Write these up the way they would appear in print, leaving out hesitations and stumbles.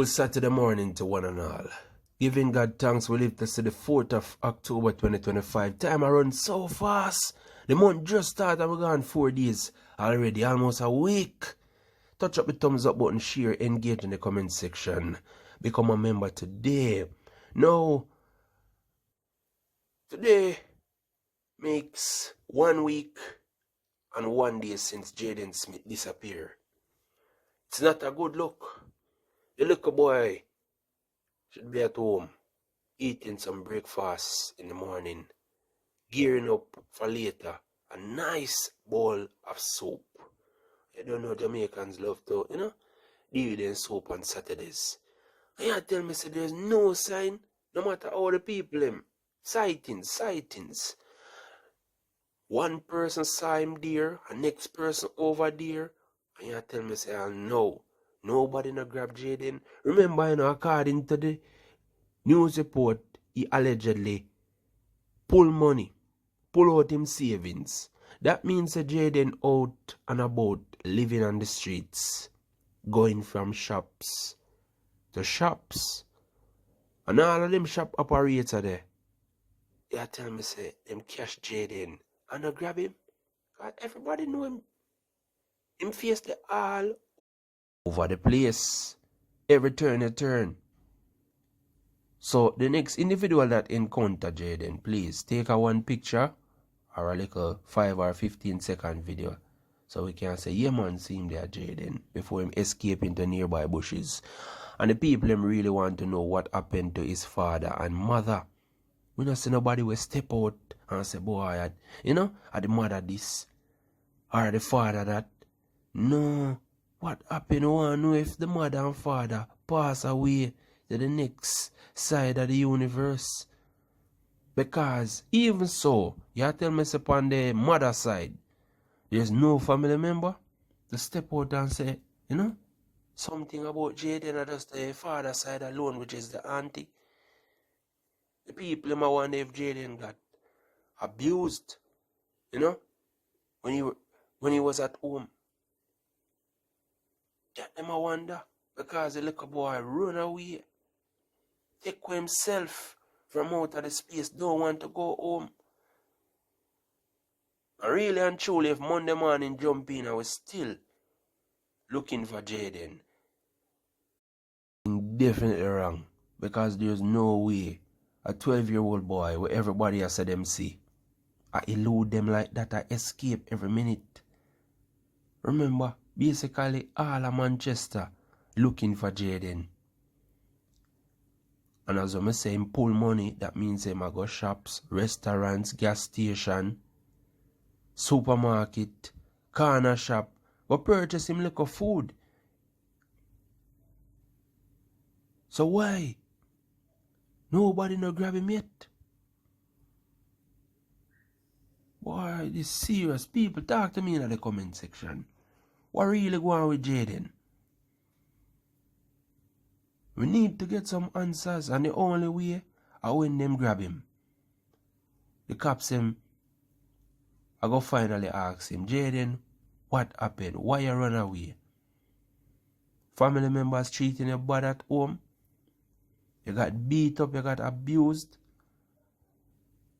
Good Saturday morning to one and all. Giving God thanks, we live to see the 4th of October 2025. Time around so fast. The month just started and we're gone 4 days. Already almost a week. Touch up the thumbs up button, share, engage in the comment section. Become a member today. Now, today makes 1 week and 1 day since Jayden Smith disappeared. It's not a good look. The little boy should be at home, eating some breakfast in the morning, gearing up for later, a nice bowl of soup. I don't know, Jamaicans love to, deal with soup on Saturdays. And you tell me, say there's no sign, no matter how the people them, sightings. One person saw him there, a next person over there, and you tell me, say, oh, no, nobody no grab Jayden. Remember, according to the news report, he allegedly pull out him savings. That means that Jayden out and about, living on the streets, going from shops to shops. And all of them shop operator there, they tell me, say, them cash Jayden and I grab him. God, everybody know him. Him face the all over the place. Every turn you turn. So the next individual that encounter Jayden, please take a one picture or a little 5 or 15-second video so we can say, yeah man, see him there Jayden, before him escape into nearby bushes. And the people them really want to know what happened to his father and mother. We don't see nobody will step out and say, boy, are the mother this or the father that. No, what happened? We want to know if the mother and father pass away to the next side of the universe. Because even so, you tell me upon the mother side, there's no family member to step out and say, something about Jayden or just the father side alone, which is the auntie. The people might wonder if Jayden got abused, when he was at home. That them I wonder, because the little boy run away, take himself from out of the space, don't want to go home. And really and truly, if Monday morning jump in, I was still looking for Jayden. Definitely wrong, because there's no way a 12-year-old boy where everybody has said them see, I elude them like that, I escape every minute. Remember, basically all of Manchester looking for Jayden. And as I'm saying, pull money, that means him I go shops, restaurants, gas station, supermarket, corner shop, go purchase him little food. So why? Nobody no grab him yet. Boy, this serious. People talk to me in the comment section. What really going on with Jayden? We need to get some answers, and the only way is when them grab him. The cops him, I go finally ask him, Jayden, what happened? Why you run away? Family members treating you bad at home? You got beat up, you got abused?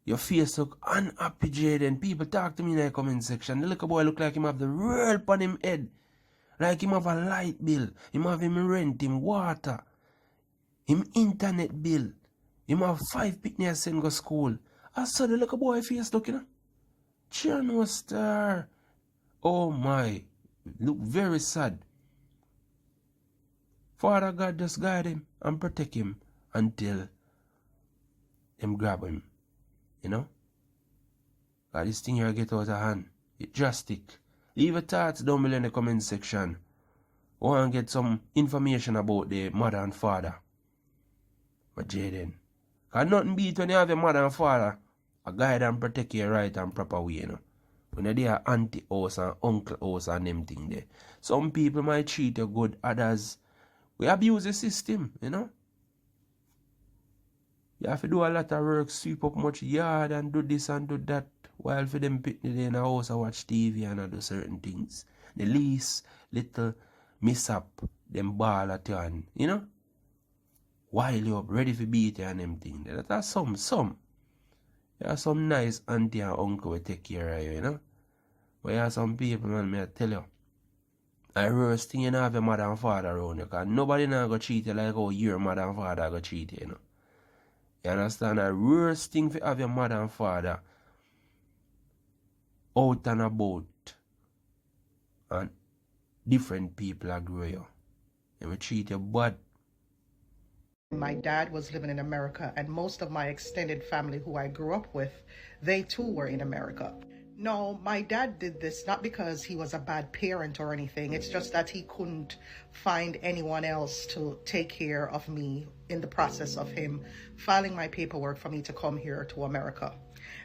Your face look unhappy, Jayden. People talk to me in the comment section. The little boy look like him have the world on him head. Like him have a light bill. Him have him rent, him water. Him internet bill. Him have 5 picnics send go school. I saw the little boy face looking. No star. Oh my. Look very sad. Father God just guide him and protect him until them grab him. Like this thing here get out of hand. It drastic. Leave your thoughts down below in the comment section. I want to get some information about the mother and father. But Jayden. Because nothing beat when you have your mother and father, a guide and protect you right and proper way, When they are auntie house and uncle house and them thing there. Some people might treat you good, others we abuse the system, You have to do a lot of work, sweep up much yard and do this and do that. While for them picnic in the house I watch TV and I do certain things. The least little mishap, them ball at you and, while you up, ready for beat you and them things. That's some. You have some nice auntie and uncle will take care of you, you know. But you have some people, man, me I tell you. The worst thing you know have your mother and father around you, because nobody now go treat you like how your mother and father go treat you, you know. You understand? The worst thing for have your mother and father out and about, and different people are grow you. They will treat you bad. My dad was living in America, and most of my extended family who I grew up with, they too were in America. No, my dad did this not because he was a bad parent or anything. It's just that he couldn't find anyone else to take care of me in the process of him filing my paperwork for me to come here to America.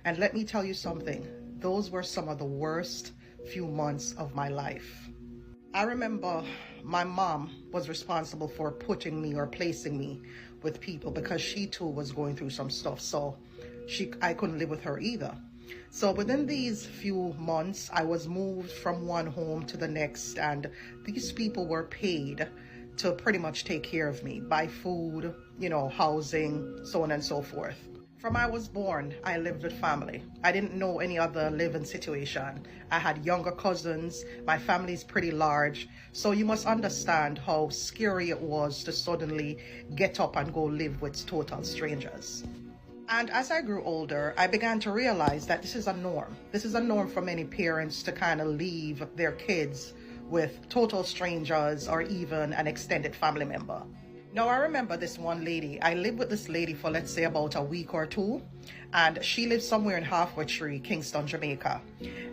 And let me tell you something, those were some of the worst few months of my life. I remember my mom was responsible for putting me or placing me with people because she too was going through some stuff. So I couldn't live with her either. So within these few months, I was moved from one home to the next, and these people were paid to pretty much take care of me, buy food, housing, so on and so forth. From I was born, I lived with family. I didn't know any other living situation. I had younger cousins. My family is pretty large. So you must understand how scary it was to suddenly get up and go live with total strangers. And as I grew older, I began to realize that this is a norm. This is a norm for many parents to kind of leave their kids with total strangers or even an extended family member. Now, I remember this one lady. I lived with this lady for, let's say, about a week or two. And she lived somewhere in Halfway Tree, Kingston, Jamaica.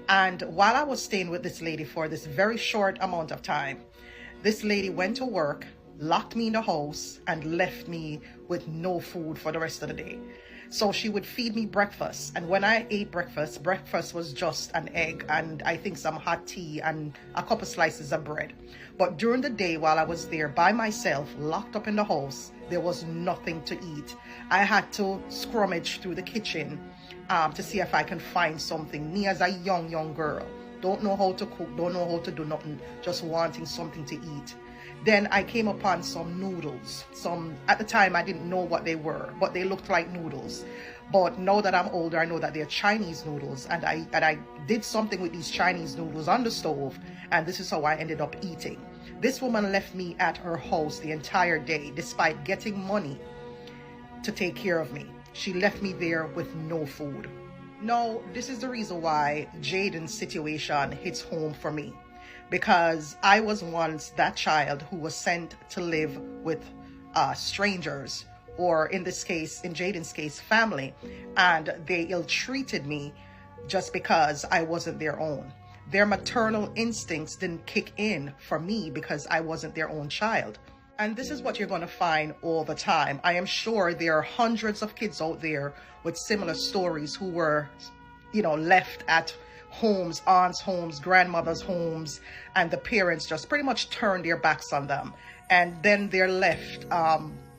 And while I was staying with this lady for this very short amount of time, this lady went to work, locked me in the house, and left me with no food for the rest of the day. So she would feed me breakfast. And when I ate breakfast was just an egg and I think some hot tea and a couple slices of bread. But during the day while I was there by myself, locked up in the house, there was nothing to eat. I had to scrummage through the kitchen to see if I can find something. Me as a young girl, don't know how to cook, don't know how to do nothing, just wanting something to eat. Then I came upon some noodles. At the time I didn't know what they were, but they looked like noodles. But now that I'm older, I know that they're Chinese noodles, and I did something with these Chinese noodles on the stove, and this is how I ended up eating. This woman left me at her house the entire day, despite getting money to take care of me. She left me there with no food. Now, this is the reason why Jayden's situation hits home for me. Because I was once that child who was sent to live with strangers, or in this case, in Jayden's case, family, and they ill-treated me just because I wasn't their own. Their maternal instincts didn't kick in for me because I wasn't their own child. And this is what you're going to find all the time. I am sure there are hundreds of kids out there with similar stories who were, left at homes, aunts' homes, grandmothers' homes, and the parents just pretty much turn their backs on them. And then they're left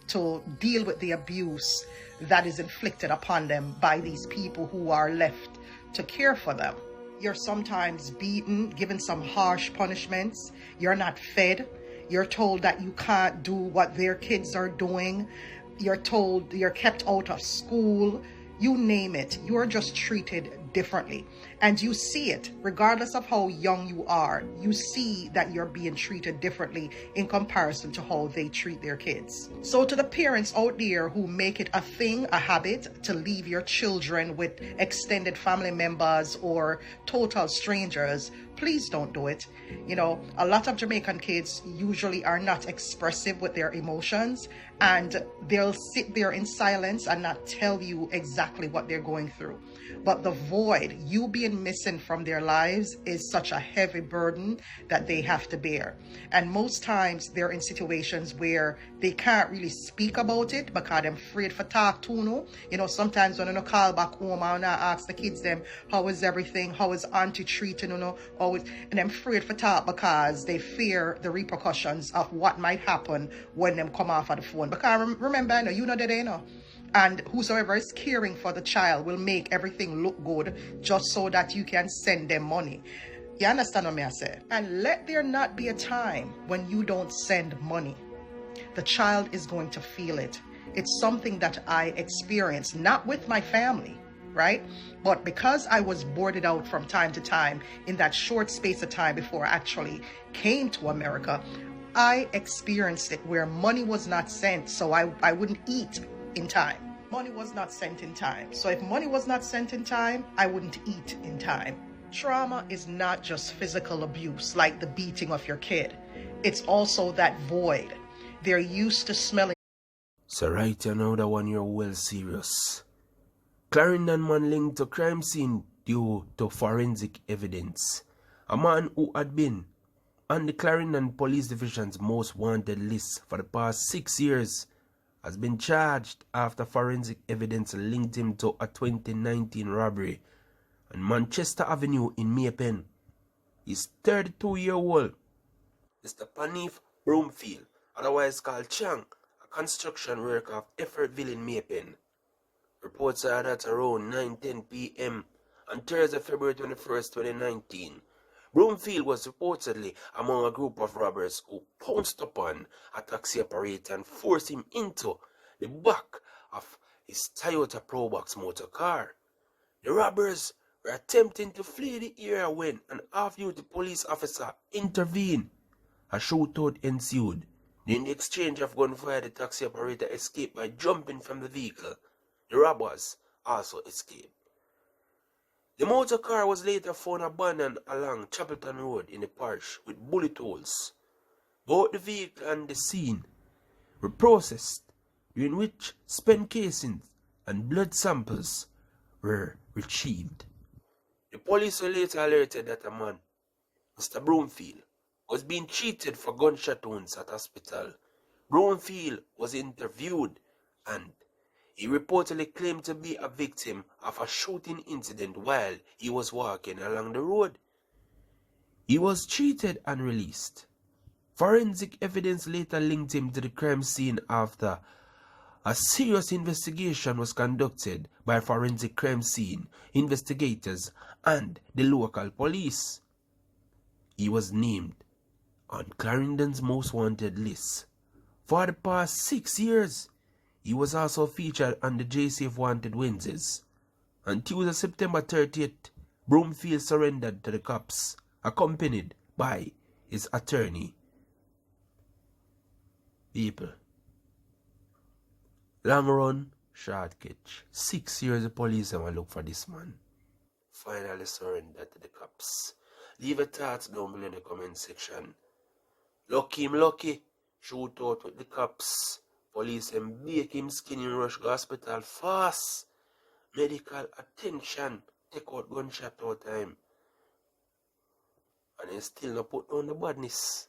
to deal with the abuse that is inflicted upon them by these people who are left to care for them. You're sometimes beaten, given some harsh punishments. You're not fed. You're told that you can't do what their kids are doing. You're told you're kept out of school. You name it. You're just treated differently. And you see it, regardless of how young you are, you see that you're being treated differently in comparison to how they treat their kids. So to the parents out there who make it a thing, a habit, to leave your children with extended family members or total strangers, please don't do it. A lot of Jamaican kids usually are not expressive with their emotions, and they'll sit there in silence and not tell you exactly what they're going through. But the void, you being missing from their lives, is such a heavy burden that they have to bear. And most times they're in situations where they can't really speak about it because they're afraid for talk to no. Sometimes when I call back home and I ask the kids them, how is everything? How is auntie treating, and I'm afraid for talk because they fear the repercussions of what might happen when them come off of the phone. Because remember, that and whosoever is caring for the child will make everything look good just so that you can send them money. You understand what I say? And let there not be a time when you don't send money. The child is going to feel it. It's something that I experienced, not with my family, right? But because I was boarded out from time to time in that short space of time before I actually came to America, I experienced it where money was not sent, so I wouldn't eat in time. Money was not sent in time. So if money was not sent in time, I wouldn't eat in time. Trauma is not just physical abuse, like the beating of your kid. It's also that void. They're used to smelling. So right now that one you're well serious. Clarendon man linked to crime scene due to forensic evidence. A man who had been on the Clarendon Police Division's most wanted list for the past 6 years has been charged after forensic evidence linked him to a 2019 robbery on Manchester Avenue in Maypen. He's 32-year-old Mr. Panif Broomfield, otherwise called Chang, a construction worker of Effortville in Maypen. Reports are that around 9:10 p.m. on Thursday, February 21st, 2019, Broomfield was reportedly among a group of robbers who pounced upon a taxi operator and forced him into the back of his Toyota Probox motor car. The robbers were attempting to flee the area when an off-duty police officer intervened. A shootout ensued. In the exchange of gunfire, the taxi operator escaped by jumping from the vehicle. The robbers also escaped. The motor car was later found abandoned along Chapelton Road in the parish with bullet holes. Both the vehicle and the scene were processed, during which spent casings and blood samples were retrieved. The police were later alerted that a man, Mr. Broomfield, was being treated for gunshot wounds at hospital. Broomfield was interviewed and he reportedly claimed to be a victim of a shooting incident while he was walking along the road. He was treated and released. Forensic evidence later linked him to the crime scene after a serious investigation was conducted by forensic crime scene investigators and the local police. He was named on Clarendon's most wanted list. For the past 6 years, he was also featured on the JCF Wanted Wednesdays. On Tuesday, September 30th, Broomfield surrendered to the cops, accompanied by his attorney. People. Long run, short catch. 6 years the police have look for this man. Finally surrendered to the cops. Leave your thoughts down below in the comment section. Lucky him lucky. Shoot out with the cops. Police and bake him skin in rush go hospital fast. Medical attention. Take out gunshot all time. And they still not put down the badness.